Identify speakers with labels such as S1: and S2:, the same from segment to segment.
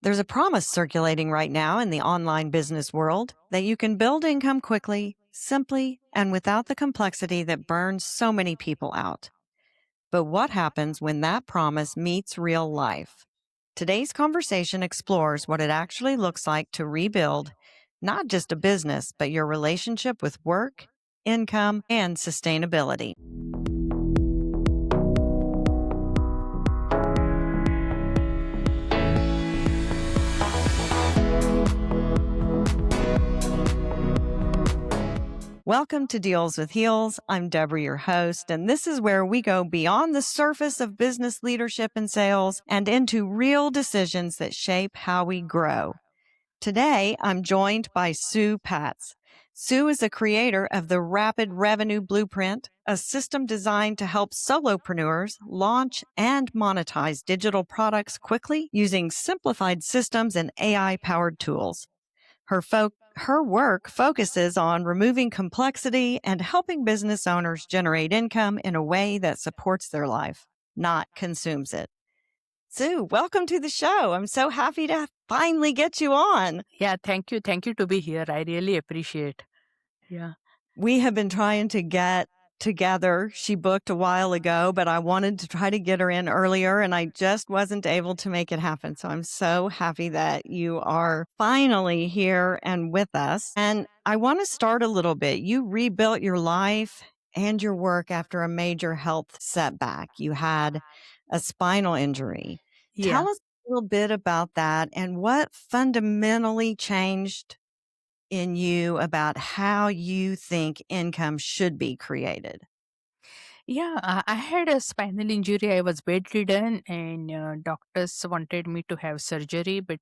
S1: There's a promise circulating right now in the online business world that you can build income quickly, simply, and without the complexity that burns so many people out. But what happens when that promise meets real life? Today's conversation explores what it actually looks like to rebuild not just a business, but your relationship with work, income, and sustainability. Welcome to Deals with Heels. I'm Deborah, your host, and this is where we go beyond the surface of business leadership and sales and into real decisions that shape how we grow. Today, I'm joined by Sue Patz. Sue is a creator of the Rapid Revenue Blueprint, a system designed to help solopreneurs launch and monetize digital products quickly using simplified systems and AI-powered tools. Her work focuses on removing complexity and helping business owners generate income in a way that supports their life, not consumes it. Sue, welcome to the show. I'm so happy to finally get you on.
S2: Yeah, thank you. Thank you to be here. I really appreciate. Yeah.
S1: We have been trying to get together. She booked a while ago, but I wanted to try to get her in earlier and I just wasn't able to make it happen. So I'm so happy that you are finally here and with us. And I want to start a little bit. You rebuilt your life and your work after a major health setback. You had a spinal injury.
S2: Yeah.
S1: Tell us a little bit about that and what fundamentally changed in you about how you think income should be created.
S2: Yeah. I had a spinal injury. I was bedridden, and doctors wanted me to have surgery, but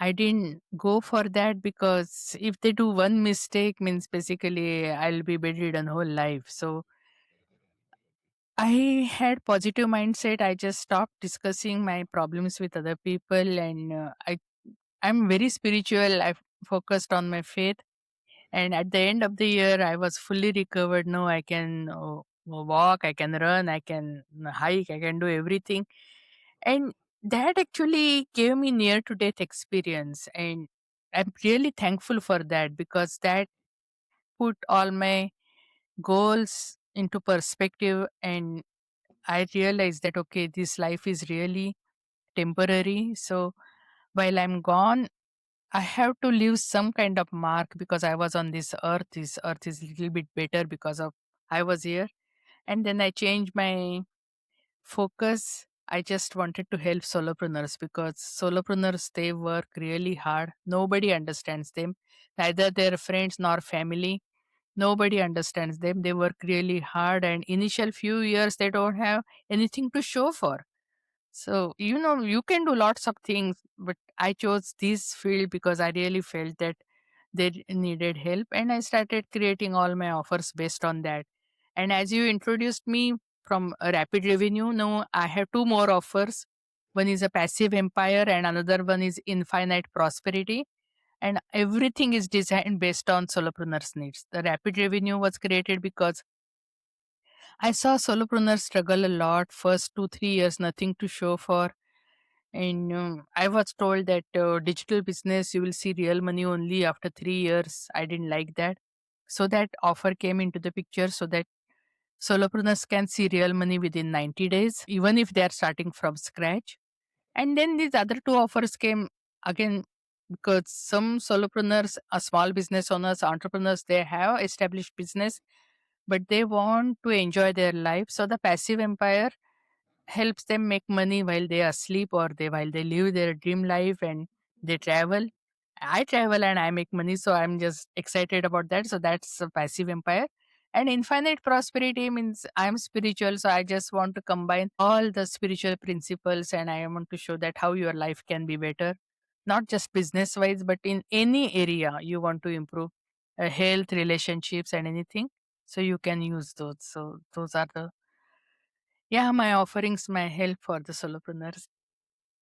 S2: I didn't go for that because if they do one mistake, means basically I'll be bedridden whole life. So I had positive mindset. I just stopped discussing my problems with other people, and I'm very spiritual. I focused on my faith. And at the end of the year, I was fully recovered. No, I can walk, I can run, I can hike, I can do everything. And that actually gave me near to death experience. And I'm really thankful for that because that put all my goals into perspective. And I realized that, okay, this life is really temporary. So while I'm gone, I have to leave some kind of mark because I was on this earth. This earth is a little bit better because of I was here. And then I changed my focus. I just wanted to help solopreneurs because solopreneurs, they work really hard. Nobody understands them, neither their friends nor family. Nobody understands them. They work really hard, and initial few years they don't have anything to show for. So, you can do lots of things, but I chose this field because I really felt that they needed help. And I started creating all my offers based on that. And as you introduced me from a rapid revenue, now I have two more offers. One is a passive empire, and another one is infinite prosperity. And everything is designed based on solopreneurs' needs. The rapid revenue was created because I saw solopreneurs struggle a lot. First 2 3 years, nothing to show for. And I was told that digital business, you will see real money only after 3 years. I didn't like that. So that offer came into the picture so that solopreneurs can see real money within 90 days, even if they are starting from scratch. And then these other two offers came again because some solopreneurs, small business owners, entrepreneurs, they have established business, but they want to enjoy their life. So the passive empire helps them make money while they are asleep or they while they live their dream life and they travel. I travel and I make money, so I'm just excited about that. So that's a passive empire. And infinite prosperity means I'm spiritual, so I just want to combine all the spiritual principles and I want to show that how your life can be better, not just business wise, but in any area you want to improve, health, relationships, and anything. So you can use those. So those are the my offerings, my help for the solopreneurs.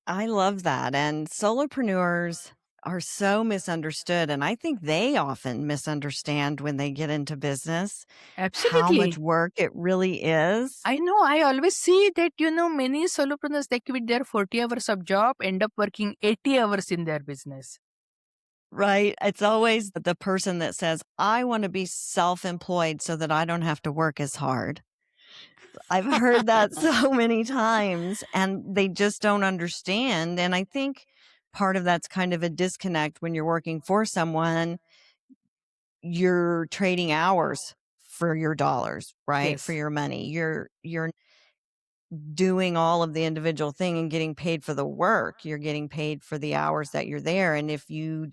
S1: I love that. And solopreneurs are so misunderstood. And I think they often misunderstand when they get into business how much
S2: Absolutely.
S1: work it really is.
S2: I know. I always see that, many solopreneurs, they quit their 40 hours of job, end up working 80 hours in their business.
S1: Right. It's always the person that says, I want to be self employed so that I don't have to work as hard. I've heard that so many times and they just don't understand. And I think part of that's kind of a disconnect when you're working for someone, you're trading hours for your dollars, right? For
S2: Yes.
S1: your money. You're doing all of the individual thing and getting paid for the work. You're getting paid for the hours that you're there. And if you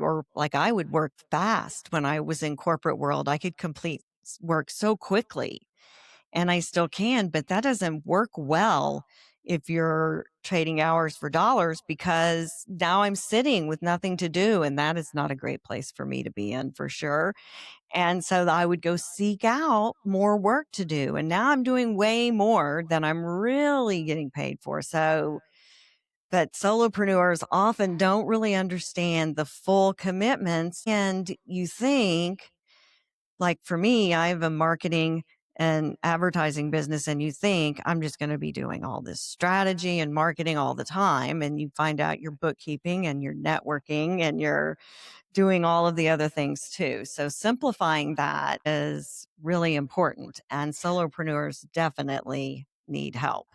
S1: are like I would work fast when I was in corporate world, I could complete work so quickly and I still can, but that doesn't work well if you're trading hours for dollars because now I'm sitting with nothing to do. And that is not a great place for me to be in for sure. And so I would go seek out more work to do. And now I'm doing way more than I'm really getting paid for. So, but solopreneurs often don't really understand the full commitments. And you think, like for me, I have a marketing and advertising business, and you think I'm just going to be doing all this strategy and marketing all the time. And you find out your bookkeeping and your networking and your doing all of the other things too. So simplifying that is really important and solopreneurs definitely need help.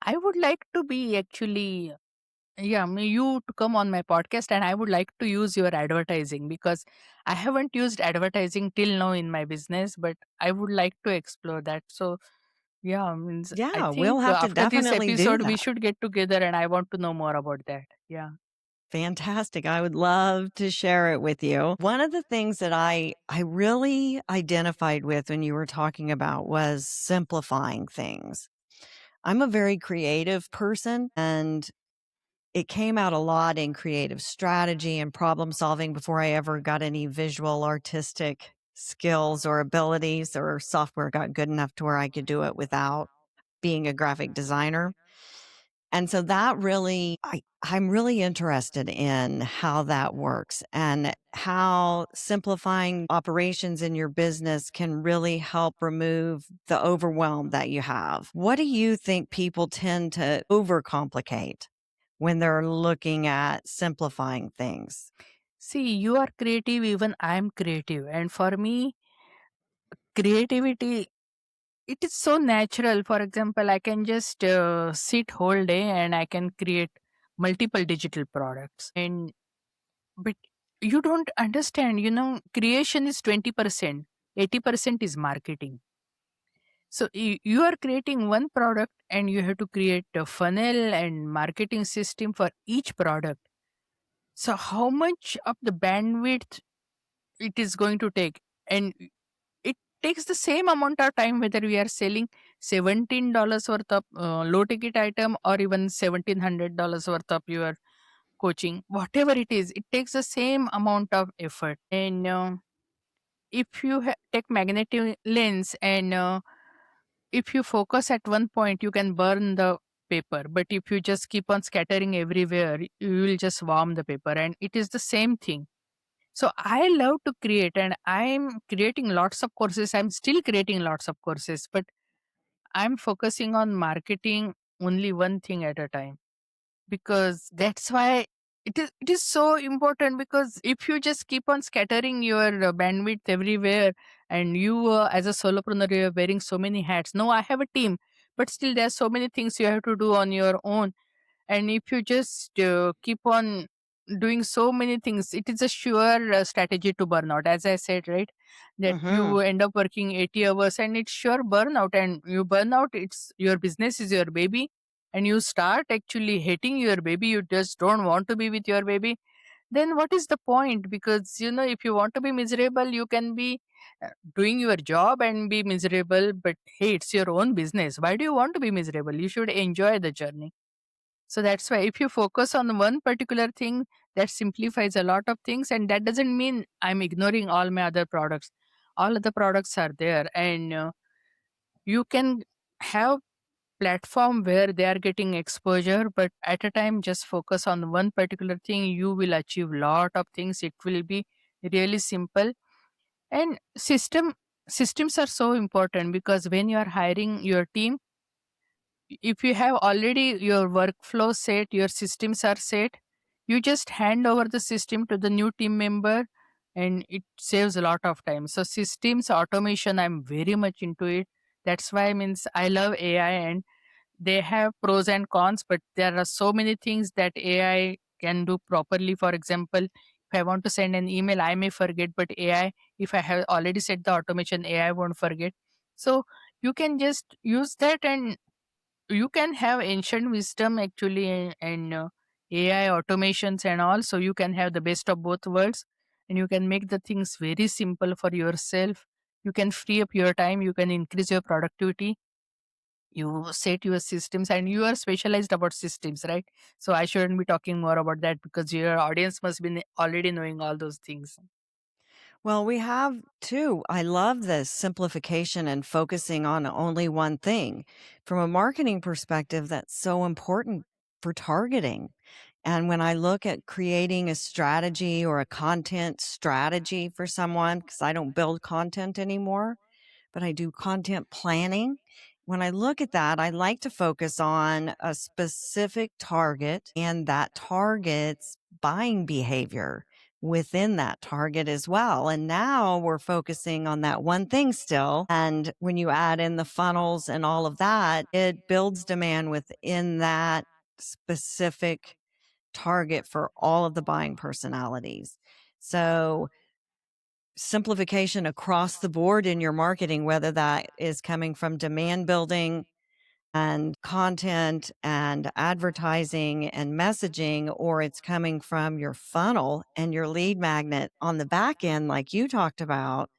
S2: I would like to be actually, yeah, you to come on my podcast, and I would like to use your advertising because I haven't used advertising till now in my business, but I would like to explore that. So, yeah, means I
S1: Yeah, we'll
S2: think
S1: have to
S2: after this
S1: definitely do
S2: episode, we
S1: that.
S2: should get together and I want to know more about that. Yeah.
S1: Fantastic. I would love to share it with you. One of the things that I really identified with when you were talking about was simplifying things. I'm a very creative person and it came out a lot in creative strategy and problem solving before I ever got any visual artistic skills or abilities or software got good enough to where I could do it without being a graphic designer. And so that really, I'm really interested in how that works and how simplifying operations in your business can really help remove the overwhelm that you have. What do you think people tend to overcomplicate when they're looking at simplifying things?
S2: See, you are creative, even I'm creative. And for me, creativity, it is so natural. For example, I can just sit whole day and I can create multiple digital products. And but you don't understand, creation is 20%, 80% is marketing. So you are creating one product and you have to create a funnel and marketing system for each product. So how much of the bandwidth it is going to take? And it takes the same amount of time whether we are selling $17 worth of low ticket item or even $1,700 worth of your coaching, whatever it is, it takes the same amount of effort. And if you take magnetic lens and if you focus at one point, you can burn the paper. But if you just keep on scattering everywhere, you will just warm the paper. And it is the same thing. So I love to create and I'm creating lots of courses. I'm still creating lots of courses, but I'm focusing on marketing only one thing at a time, because that's why it is so important. Because if you just keep on scattering your bandwidth everywhere, and you as a solopreneur, you are wearing so many hats. No, I have a team, but still there's so many things you have to do on your own. And if you just keep on doing so many things, it is a sure strategy to burnout, as I said, right? That you
S1: Hmm.
S2: end up working 80 hours and it's sure burnout. And you burn out, it's your business is your baby, and you start actually hating your baby. You just don't want to be with your baby. Then what is the point? Because if you want to be miserable, you can be doing your job and be miserable. But hey, it's your own business. Why do you want to be miserable? You should enjoy the journey. So that's why if you focus on one particular thing, that simplifies a lot of things. And that doesn't mean I'm ignoring all my other products. All other products are there. And you can have platform where they are getting exposure, but at a time just focus on one particular thing. You will achieve lot of things. It will be really simple. And systems are so important, because when you are hiring your team, if you have already your workflow set, your systems are set, you just hand over the system to the new team member, and it saves a lot of time. So systems automation, I'm very much into it. That's why, means, I love AI, and they have pros and cons, but there are so many things that AI can do properly. For example, if I want to send an email, I may forget, but AI, if I have already set the automation, AI won't forget. So you can just use that, and you can have ancient wisdom actually, and AI automations and all. So you can have the best of both worlds, and you can make the things very simple for yourself. You can free up your time, you can increase your productivity. You set your systems, and you are specialized about systems, right? So I shouldn't be talking more about that, because your audience must be already knowing all those things.
S1: Well, we have too. I love this simplification and focusing on only one thing. From a marketing perspective, that's so important for targeting. And when I look at creating a strategy or a content strategy for someone, because I don't build content anymore, but I do content planning. When I look at that, I like to focus on a specific target and that target's buying behavior within that target as well. And now we're focusing on that one thing still. And when you add in the funnels and all of that, it builds demand within that specific target for all of the buying personalities. So simplification across the board in your marketing, whether that is coming from demand building and content and advertising and messaging, or it's coming from your funnel and your lead magnet on the back end, like you talked about,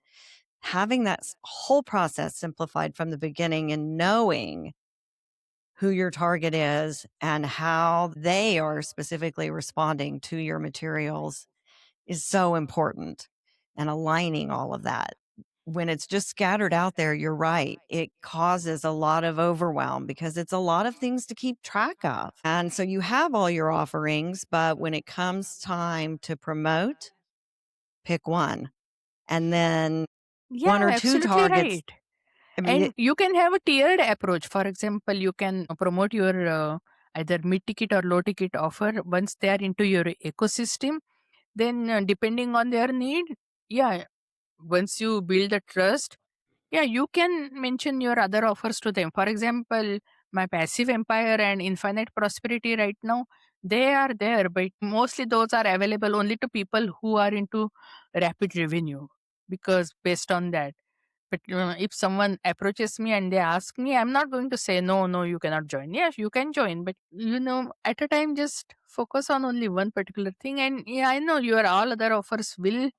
S1: having that whole process simplified from the beginning and knowing who your target is and how they are specifically responding to your materials is so important, and aligning all of that. When it's just scattered out there, you're right. It causes a lot of overwhelm because it's a lot of things to keep track of. And so you have all your offerings, but when it comes time to promote, pick one. And then one
S2: Yeah,
S1: or two
S2: absolutely
S1: targets.
S2: right.
S1: I mean,
S2: And you can have a tiered approach. For example, you can promote your either mid ticket or low ticket offer once they are into your ecosystem. Then, depending on their need, yeah, once you build the trust, yeah, you can mention your other offers to them. For example, my passive empire and infinite prosperity right now, they are there, but mostly those are available only to people who are into rapid revenue, because based on that. But if someone approaches me and they ask me, I'm not going to say, no, no, you cannot join. Yes, you can join. But, at a time, just focus on only one particular thing. And yeah, I know your all other offers will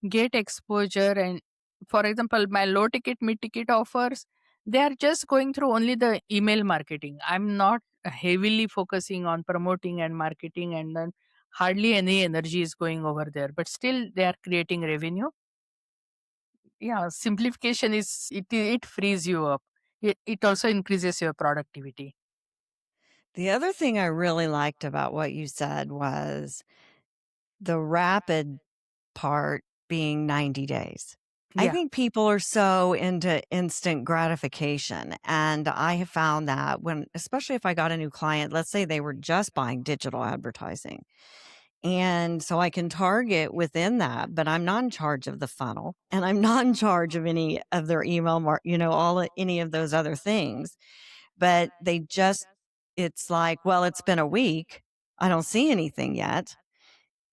S2: get exposure. And for example, my low ticket, mid ticket offers, they are just going through only the email marketing. I'm not heavily focusing on promoting and marketing, and then hardly any energy is going over there. But still, they are creating revenue. Yeah, simplification is it frees you up. It also increases your productivity.
S1: the other thing I really liked about what you said was the rapid part being 90 days. I
S2: Yeah.
S1: think people are so into instant gratification. And I have found that when, especially if I got a new client, let's say they were just buying digital advertising. And so I can target within that, but I'm not in charge of the funnel and I'm not in charge of any of their email, any of those other things. But it's like, well, it's been a week. I don't see anything yet.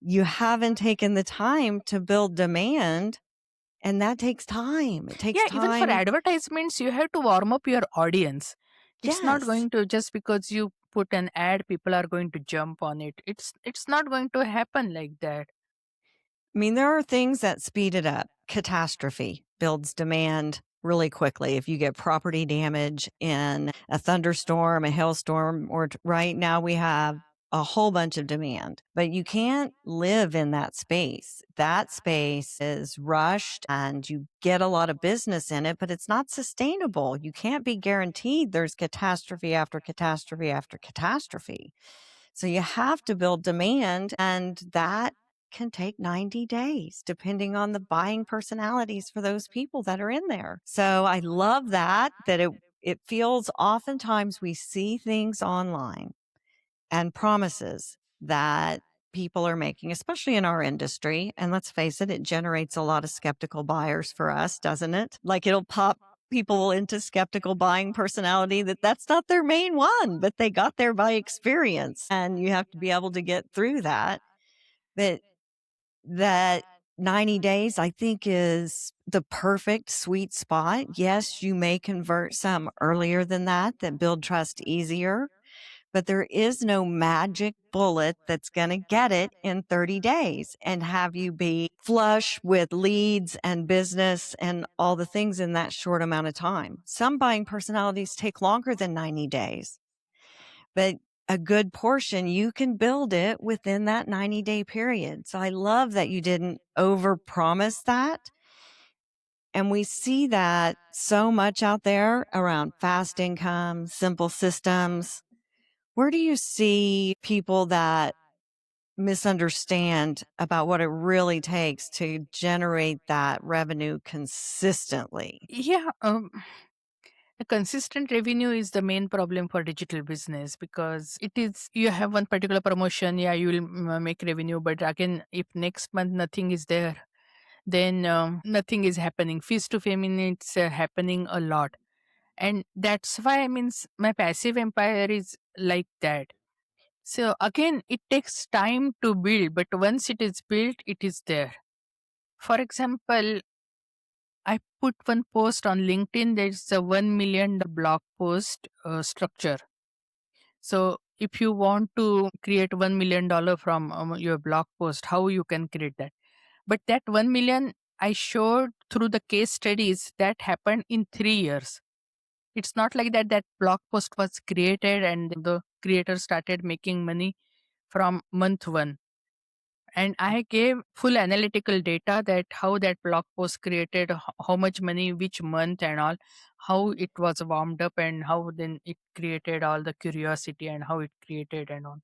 S1: You haven't taken the time to build demand, and that takes time. It takes
S2: Yeah, even for
S1: time.
S2: advertisements, you have to warm up your audience. It's not
S1: Yes.
S2: going to, just because you put an ad, people are going to jump on it. It's not going to happen like that.
S1: I mean, there are things that speed it up. Catastrophe builds demand really quickly. If you get property damage in a thunderstorm, a hailstorm, or right now we have a whole bunch of demand, but you can't live in that space. That space is rushed and you get a lot of business in it, but it's not sustainable. You can't be guaranteed there's catastrophe after catastrophe after catastrophe. So you have to build demand, and that can take 90 days, depending on the buying personalities for those people that are in there. So I love that it feels oftentimes we see things online and promises that people are making, especially in our industry. And let's face it, it generates a lot of skeptical buyers for us, doesn't it? Like it'll pop people into skeptical buying personality that's not their main one, but they got there by experience. And you have to be able to get through that. But that 90 days, I think, is the perfect sweet spot. Yes, you may convert some earlier than that build trust easier, but there is no magic bullet that's going to get it in 30 days and have you be flush with leads and business and all the things in that short amount of time. Some buying personalities take longer than 90 days, but a good portion, you can build it within that 90-day period. So I love that you didn't overpromise that. And we see that so much out there around fast income, simple systems. Where do you see people that misunderstand about what it really takes to generate that revenue consistently?
S2: Yeah, a consistent revenue is the main problem for digital business because it is you have one particular promotion, yeah, you will make revenue, but again, if next month nothing is there, then nothing is happening. Feast to famine, it's happening a lot, and that's why I means my passive empire is like that. So again, it takes time to build, but once it is built, it is there. For example, I put one post on LinkedIn. There's a 1 million blog post structure. So if you want to create $1 million from your blog post, how you can create that? But that 1 million I showed through the case studies that happened in 3 years. It's not like that. That blog post was created and the creator started making money from month one. And I gave full analytical data that how that blog post created, how much money, which month, and all, how it was warmed up, and how then it created all the curiosity and how it created and all.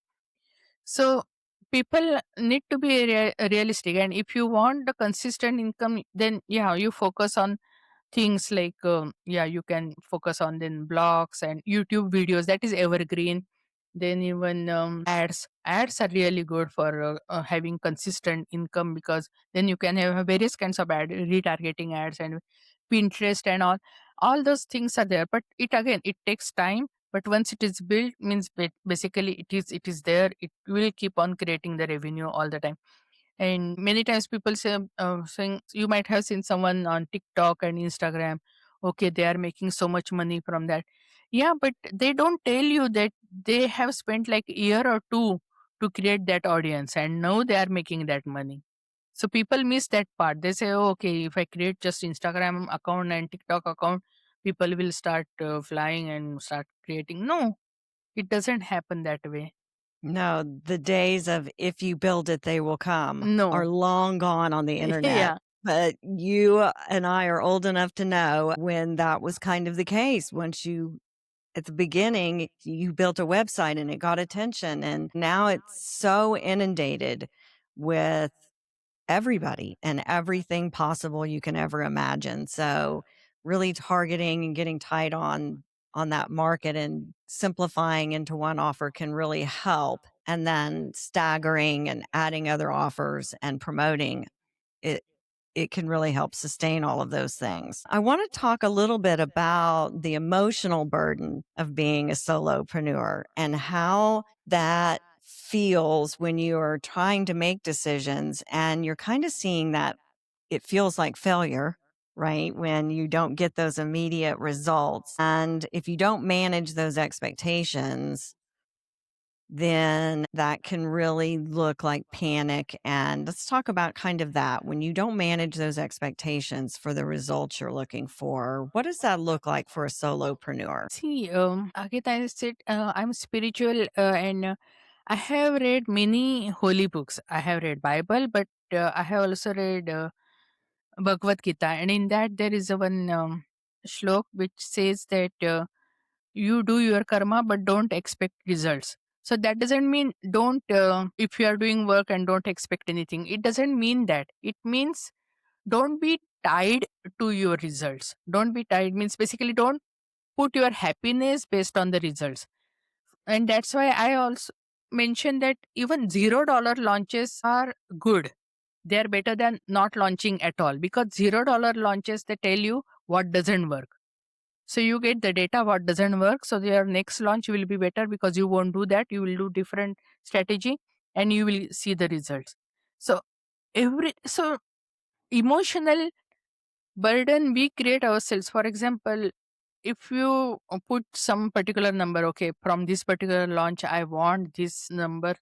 S2: So people need to be realistic, and if you want the consistent income, then yeah, you focus on things like yeah, you can focus on then blogs and YouTube videos, that is evergreen. Then even ads are really good for having consistent income, because then you can have various kinds of retargeting ads and Pinterest and all those things are there, but it again, it takes time. But once it is built, means basically it is there, it will keep on creating the revenue all the time. And many times people say, saying you might have seen someone on TikTok and Instagram, okay, they are making so much money from that. Yeah, but they don't tell you that they have spent like a year or two to create that audience, and now they are making that money. So people miss that part. They say, oh, okay, if I create just Instagram account and TikTok account, people will start flying and start creating. No, it doesn't happen that way.
S1: No, the days of if you build it, they will come are
S2: No.
S1: long gone on the internet.
S2: Yeah.
S1: But you and I are old enough to know when that was kind of the case. Once you, at the beginning, you built a website and it got attention. And now it's so inundated with everybody and everything possible you can ever imagine. So really targeting and getting tight on that market and simplifying into one offer can really help. And then staggering and adding other offers and promoting it, it can really help sustain all of those things. I want to talk a little bit about the emotional burden of being a solopreneur and how that feels when you are trying to make decisions and you're kind of seeing that it feels like failure, right? When you don't get those immediate results. And if you don't manage those expectations, then that can really look like panic. And let's talk about kind of that. When you don't manage those expectations for the results you're looking for, what does that look like for a solopreneur?
S2: See, again, I said I'm spiritual, and I have read many holy books. I have read Bible, but I have also read Bhagavad Gita, and in that there is a one shlok which says that you do your karma, but don't expect results. So that doesn't mean don't if you are doing work and don't expect anything. It doesn't mean that. It means don't be tied to your results. Don't be tied means basically don't put your happiness based on the results. And that's why I also mentioned that even $0 launches are good. They are better than not launching at all, because $0 launches, they tell you what doesn't work. So you get the data what doesn't work. So your next launch will be better because you won't do that. You will do different strategy and you will see the results. So so emotional burden we create ourselves. For example, if you put some particular number, okay, from this particular launch I want this number,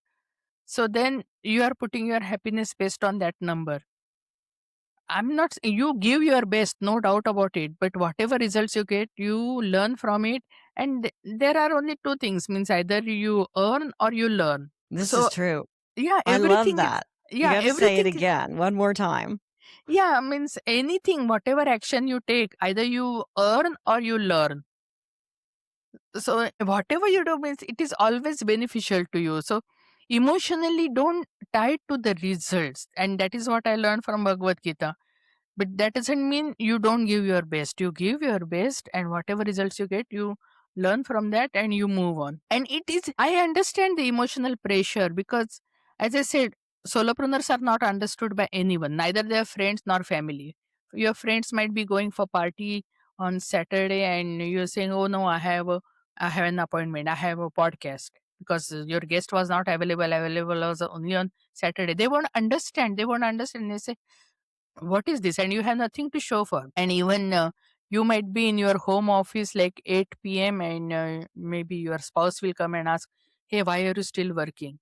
S2: so then you are putting your happiness based on that number. I'm not, you give your best, no doubt about it, but whatever results you get, you learn from it. And there are only two things, means either you earn or you learn.
S1: This is
S2: So
S1: true.
S2: yeah,
S1: I love
S2: everything is,
S1: that. You
S2: yeah,
S1: got to say it
S2: everything is,
S1: again one more time.
S2: yeah, means anything, whatever action you take, either you earn or you learn. So whatever you do means it is always beneficial to you. So emotionally don't tie to the results, and that is what I learned from Bhagavad Gita. But that doesn't mean you don't give your best. You give your best, and whatever results you get, you learn from that and you move on. And it is, I understand the emotional pressure because, as I said, solopreneurs are not understood by anyone, neither their friends nor family. Your friends might be going for party on Saturday, and you're saying, "Oh no, I have an appointment. I have a podcast." Because your guest was not available was only on Saturday. They won't understand. They won't understand. They say, what is this, and you have nothing to show for. And even you might be in your home office like 8 p.m. and maybe your spouse will come and ask, hey, why are you still working?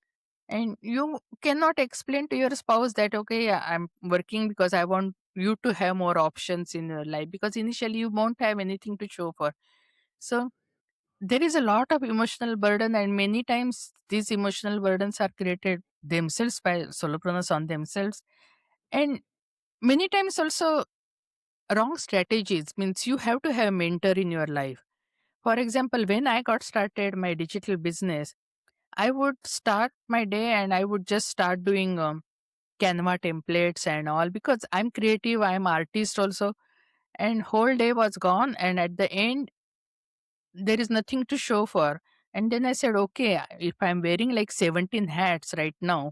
S2: And you cannot explain to your spouse that, okay, yeah, I'm working because I want you to have more options in your life, because initially you won't have anything to show for. So there is a lot of emotional burden, and many times these emotional burdens are created themselves by solopreneurs on themselves. And many times also wrong strategies, means you have to have a mentor in your life. For example, when I got started my digital business, I would start my day and I would just start doing Canva templates and all, because I'm creative, I'm artist also, and whole day was gone, and at the end there is nothing to show for. And then I said, okay, if I'm wearing like 17 hats right now,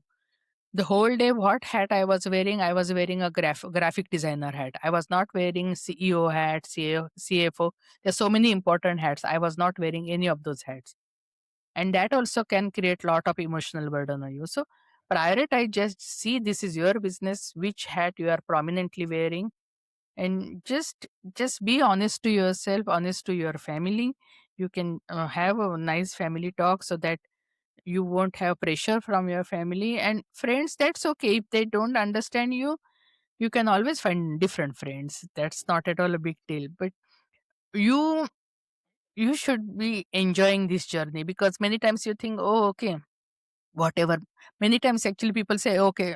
S2: the whole day, what hat I was wearing? I was wearing a graphic designer hat. I was not wearing CEO hat, CFO. There's so many important hats. I was not wearing any of those hats. And that also can create lot of emotional burden on you. So prioritize, just see this is your business, which hat you are prominently wearing, and just be honest to yourself, honest to your family. You can have a nice family talk so that you won't have pressure from your family and friends. That's okay if they don't understand you. You can always find different friends. That's not at all a big deal. But you you should be enjoying this journey, because many times you think, oh, okay, whatever. Many times actually people say, okay,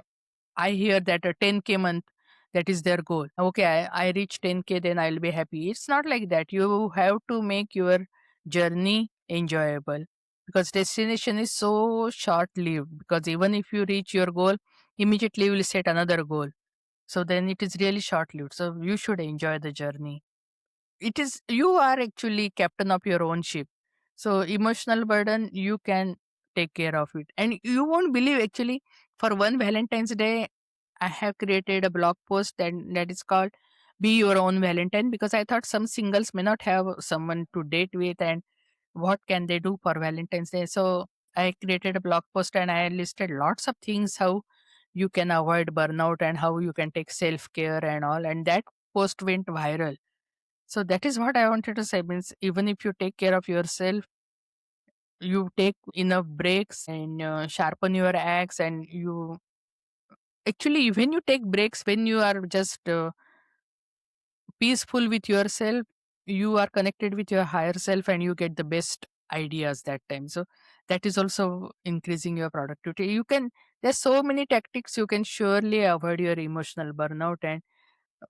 S2: I hear that a 10K month, that is their goal. Okay, I reach 10K, then I'll be happy. It's not like that. You have to make your journey enjoyable, because destination is so short lived. Because even if you reach your goal, immediately you will set another goal. So then it is really short lived. So you should enjoy the journey. It is, you are actually captain of your own ship. So emotional burden, you can take care of it. And you won't believe, actually, for one Valentine's Day, I have created a blog post that is called Be Your Own Valentine, because I thought some singles may not have someone to date with, and what can they do for Valentine's Day. So I created a blog post and I listed lots of things how you can avoid burnout and how you can take self care and all, and that post went viral. So that is what I wanted to say, means even if you take care of yourself, you take enough breaks and sharpen your axe, and you actually, when you take breaks, when you are just peaceful with yourself, you are connected with your higher self and you get the best ideas that time. So that is also increasing your productivity. There's so many tactics you can surely avoid your emotional burnout. And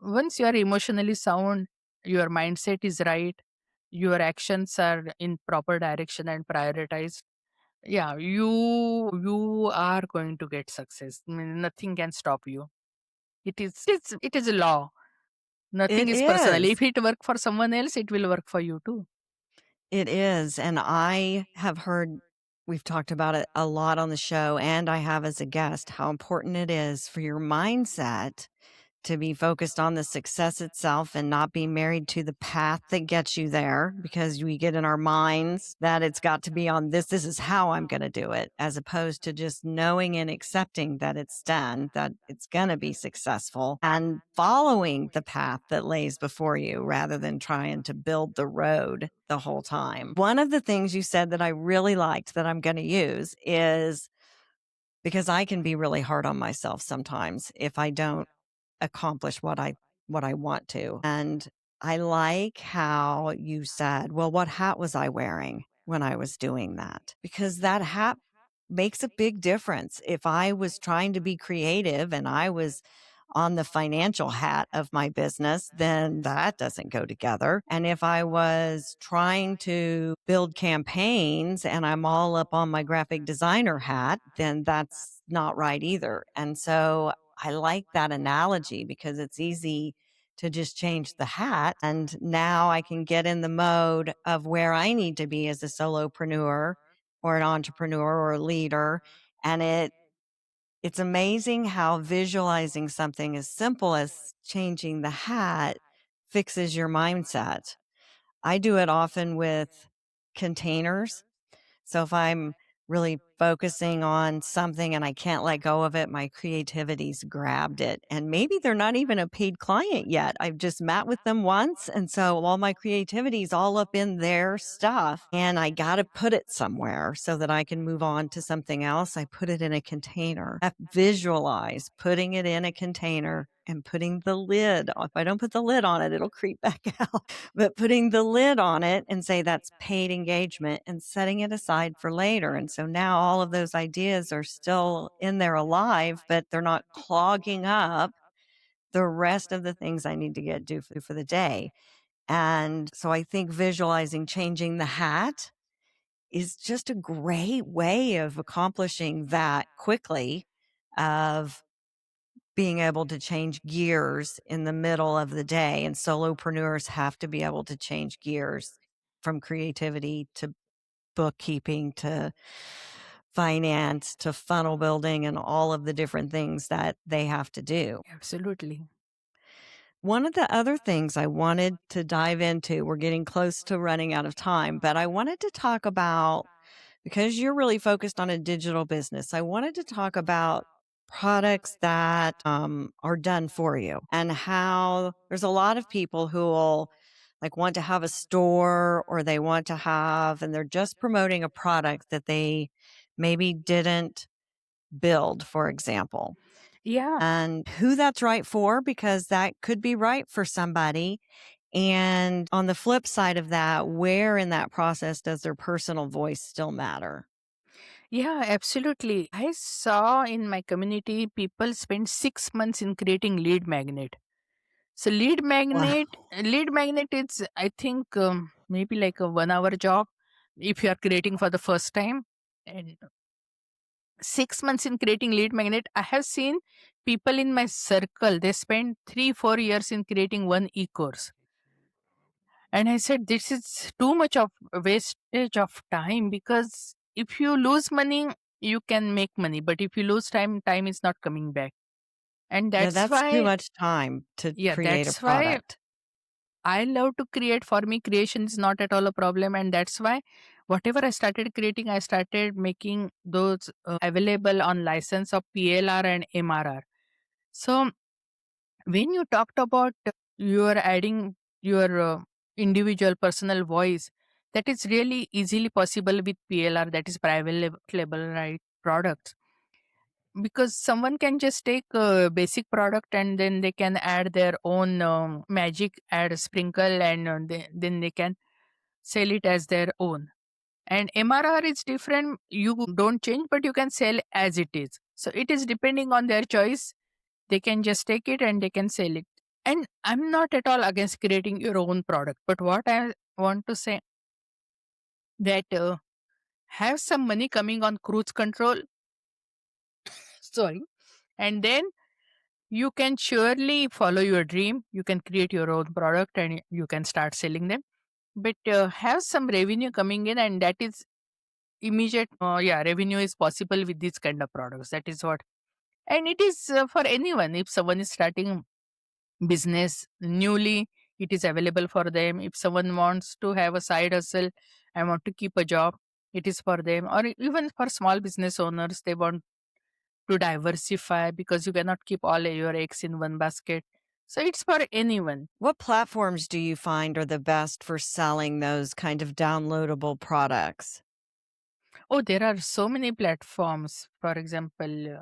S2: once you are emotionally sound, your mindset is right, your actions are in proper direction and prioritized, yeah, you are going to get success. I mean, nothing can stop you. It is a law. Nothing
S1: It
S2: is personal.
S1: is.
S2: If it work for someone else, it will work for you too.
S1: It is. And I have heard, we've talked about it a lot on the show, and I have as a guest, how important it is for your mindset to be focused on the success itself and not be married to the path that gets you there, because we get in our minds that it's got to be on this is how I'm going to do it, as opposed to just knowing and accepting that it's done, that it's going to be successful, and following the path that lays before you rather than trying to build the road the whole time. One of the things you said that I really liked that I'm going to use is, because I can be really hard on myself sometimes if I don't accomplish what I want to. And I like how you said, well, what hat was I wearing when I was doing that? Because that hat makes a big difference. If I was trying to be creative and I was on the financial hat of my business, then that doesn't go together. And if I was trying to build campaigns and I'm all up on my graphic designer hat, then that's not right either. And so I like that analogy because it's easy to just change the hat. And now I can get in the mode of where I need to be as a solopreneur or an entrepreneur or a leader. And it's amazing how visualizing something as simple as changing the hat fixes your mindset. I do it often with containers. So if I'm really focusing on something and I can't let go of it, my creativity's grabbed it. And maybe they're not even a paid client yet. I've just met with them once. And so all my creativity's all up in their stuff and I got to put it somewhere so that I can move on to something else. I put it in a container. I visualize putting it in a container and putting the lid. If I don't put the lid on it, it'll creep back out. But putting the lid on it and say that's paid engagement and setting it aside for later. And so now all of those ideas are still in there alive, but they're not clogging up the rest of the things I need to get do for the day. And so I think visualizing changing the hat is just a great way of accomplishing that quickly, of being able to change gears in the middle of the day. And solopreneurs have to be able to change gears from creativity to bookkeeping to finance to funnel building and all of the different things that they have to do.
S2: Absolutely.
S1: One of the other things I wanted to dive into, we're getting close to running out of time, but I wanted to talk about, because you're really focused on a digital business, I wanted to talk about products that are done for you, and how there's a lot of people who will like want to have a store, or they want to have, and they're just promoting a product that they maybe didn't build, for example,
S2: Yeah.
S1: and who that's right for, because that could be right for somebody. And on the flip side of that, where in that process does their personal voice still matter?
S2: Yeah, absolutely. I saw in my community people spend 6 months in creating lead magnet. So
S1: Wow.
S2: lead magnet is, I think, maybe like a 1 hour job if you are creating for the first time. And 6 months in creating lead magnet. I have seen people in my circle, they spend 3-4 years in creating one e-course. And I said, this is too much of wastage of time, because if you lose money, you can make money. But if you lose time, time is not coming back. And
S1: Yeah,
S2: that's
S1: that's too
S2: why,
S1: much time to
S2: yeah,
S1: create a
S2: that's why
S1: product.
S2: I love to create. For me, creation is not at all a problem. And that's why whatever I started creating, I started making those available on license of PLR and MRR. So when you talked about you are adding your individual personal voice, that is really easily possible with PLR, that is private label right products, because someone can just take a basic product and then they can add their own magic, add a sprinkle, and then they can sell it as their own. And MRR is different. You don't change, but you can sell as it is. So it is depending on their choice. They can just take it and they can sell it. And I'm not at all against creating your own product. But what I want to say that have some money coming on cruise control. Sorry. And then you can surely follow your dream. You can create your own product and you can start selling them. But have some revenue coming in, and that is immediate. Revenue is possible with these kind of products. That is what. And it is for anyone. If someone is starting business newly, it is available for them. If someone wants to have a side hustle and want to keep a job, it is for them. Or even for small business owners, they want to diversify because you cannot keep all your eggs in one basket. So it's for anyone.
S1: What platforms do you find are the best for selling those kind of downloadable products?
S2: Oh, there are so many platforms. For example,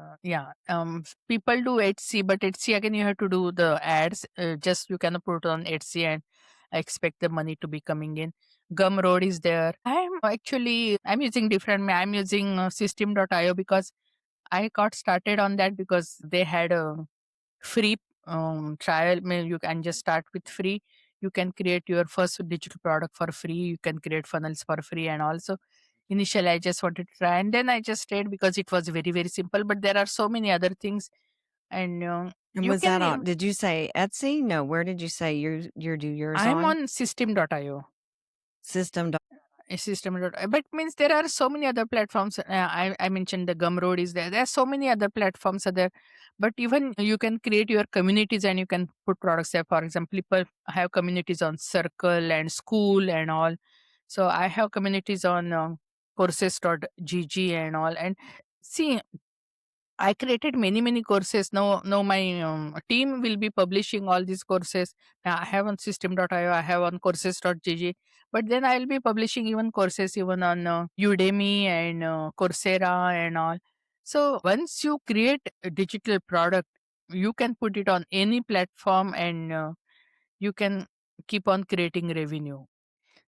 S2: people do Etsy, but Etsy again you have to do the ads. Just you cannot put on Etsy and expect the money to be coming in. Gumroad is there. I'm using different. I'm using System.io because I got started on that because they had a free trial. You can just start with free. You can create your first digital product for free. You can create funnels for free. And also initially I just wanted to try, and then I just stayed because it was very very simple. But there are so many other things. And
S1: And
S2: you
S1: was that
S2: can
S1: on, did you say Etsy? No, where did you say you do yours
S2: I'm
S1: on?
S2: on System.io.
S1: System.
S2: A system but means there are so many other platforms. I mentioned the Gumroad is there. There are so many other platforms are there. But even you can create your communities and you can put products there. For example, people have communities on Circle and School and all. So I have communities on courses.gg and all. And see, I created many, many courses. Now my team will be publishing all these courses. Now I have on system.io, I have on courses.gg, but then I'll be publishing even courses even on Udemy and Coursera and all. So once you create a digital product, you can put it on any platform and you can keep on creating revenue.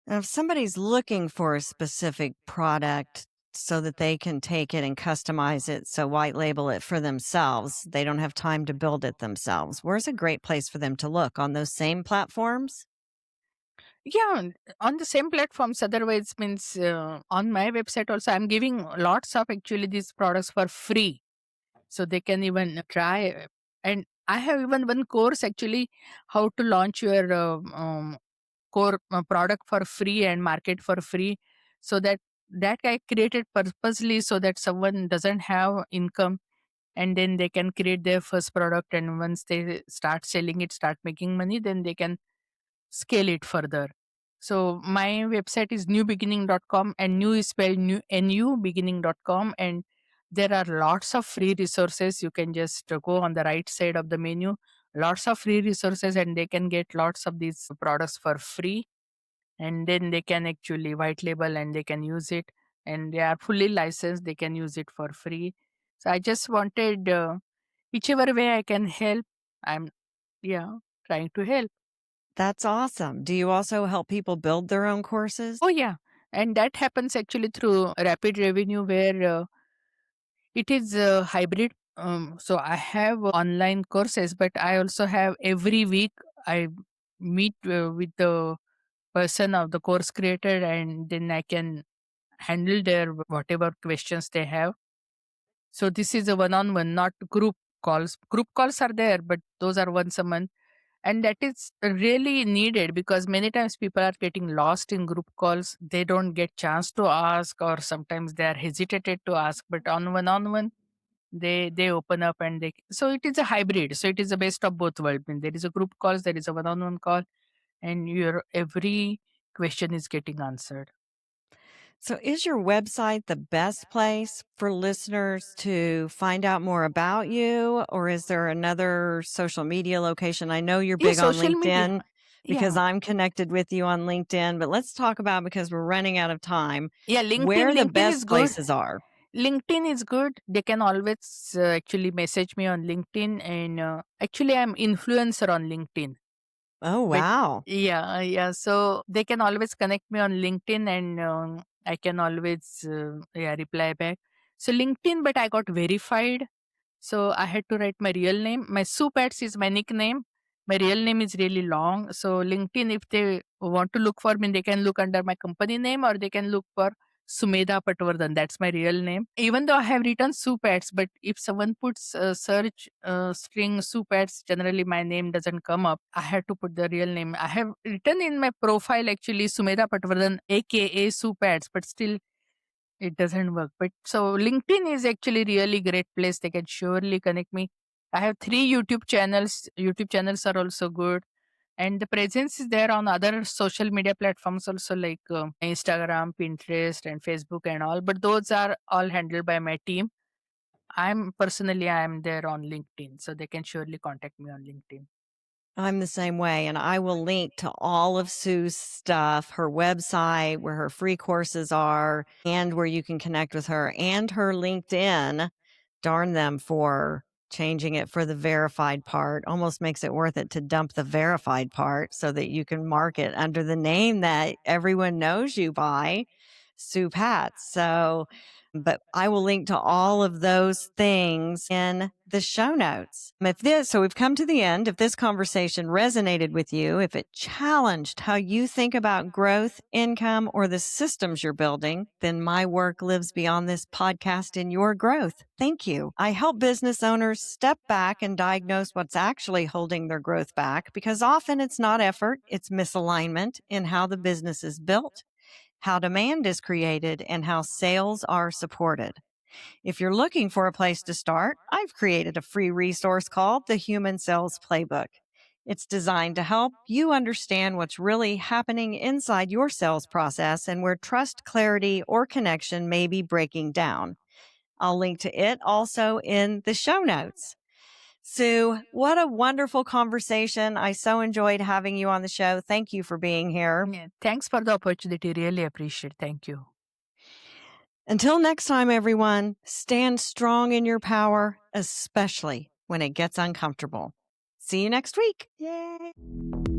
S1: Now, if somebody's looking for a specific product so that they can take it and customize it, so white label it for themselves, they don't have time to build it themselves. Where's a great place for them to look? On those same platforms?
S2: Yeah, on the same platforms. Otherwise, means on my website also, I'm giving lots of actually these products for free, so they can even try. And I have even one course actually how to launch your core product for free and market for free, so that I created purposely so that someone doesn't have income and then they can create their first product, and once they start selling it, start making money, then they can scale it further. So my website is newbeginning.com, and new is spelled new nubeginning.com. And there are lots of free resources. You can just go on the right side of the menu, lots of free resources, and they can get lots of these products for free. And then they can actually white label and they can use it, and they are fully licensed. They can use it for free. So I just wanted whichever way I can help, I'm yeah trying to help.
S1: That's awesome. Do you also help people build their own courses?
S2: Oh, yeah. And that happens actually through rapid revenue where it is hybrid. So I have online courses, but I also have every week I meet with the person of the course creator, and then I can handle their whatever questions they have. So this is a one-on-one, not group calls. Group calls are there, but those are once a month. And that is really needed because many times people are getting lost in group calls. They don't get chance to ask, or sometimes they are hesitated to ask. But on one, they open up and they. So it is a hybrid. So it is the best of both worlds. I mean, there is a group calls, there is a one-on-one call, and your every question is getting answered.
S1: So, is your website the best place for listeners to find out more about you, or is there another social media location? I know you're
S2: Yeah,
S1: big on
S2: social media.
S1: LinkedIn because
S2: Yeah,
S1: I'm connected with you on LinkedIn, but let's talk about, because we're running out of time,
S2: yeah.
S1: where the
S2: LinkedIn
S1: best
S2: is good.
S1: places are.
S2: LinkedIn is good. They can always actually message me on LinkedIn, and actually, I'm influencer on LinkedIn.
S1: Oh,
S2: But
S1: wow.
S2: yeah, yeah. So they can always connect me on LinkedIn, and I can always reply back. So LinkedIn, but I got verified. So I had to write my real name. My Sue Patz is my nickname. My real name is really long. So LinkedIn, if they want to look for me, they can look under my company name or they can look for Sumedha Patwardhan. That's my real name. Even though I have written Sue Patz, but if someone puts search string Sue Patz, generally my name doesn't come up. I had to put the real name. I have written in my profile actually Sumedha Patwardhan, aka Sue Patz, but still it doesn't work. But so LinkedIn is actually really great place. They can surely connect me. I have 3 YouTube channels. YouTube channels are also good. And the presence is there on other social media platforms also like Instagram, Pinterest and Facebook and all. But those are all handled by my team. I am there on LinkedIn. So they can surely contact me on LinkedIn.
S1: I'm the same way. And I will link to all of Sue's stuff, her website, where her free courses are, and where you can connect with her, and her LinkedIn. Darn them for changing it for the verified part. Almost makes it worth it to dump the verified part so that you can mark it under the name that everyone knows you by, Sue Patz. So, but I will link to all of those things in the show notes. So we've come to the end. If this conversation resonated with you, if it challenged how you think about growth, income, or the systems you're building, then my work lives beyond this podcast in your growth. Thank you. I help business owners step back and diagnose what's actually holding their growth back, because often it's not effort, it's misalignment in how the business is built, how demand is created, and how sales are supported. If you're looking for a place to start, I've created a free resource called the Human Sales Playbook. It's designed to help you understand what's really happening inside your sales process and where trust, clarity, or connection may be breaking down. I'll link to it also in the show notes. Sue, what a wonderful conversation. I so enjoyed having you on the show. Thank you for being here.
S2: Yeah, thanks for the opportunity. Really appreciate. Thank you.
S1: Until next time, everyone, stand strong in your power, especially when it gets uncomfortable. See you next week. Yay.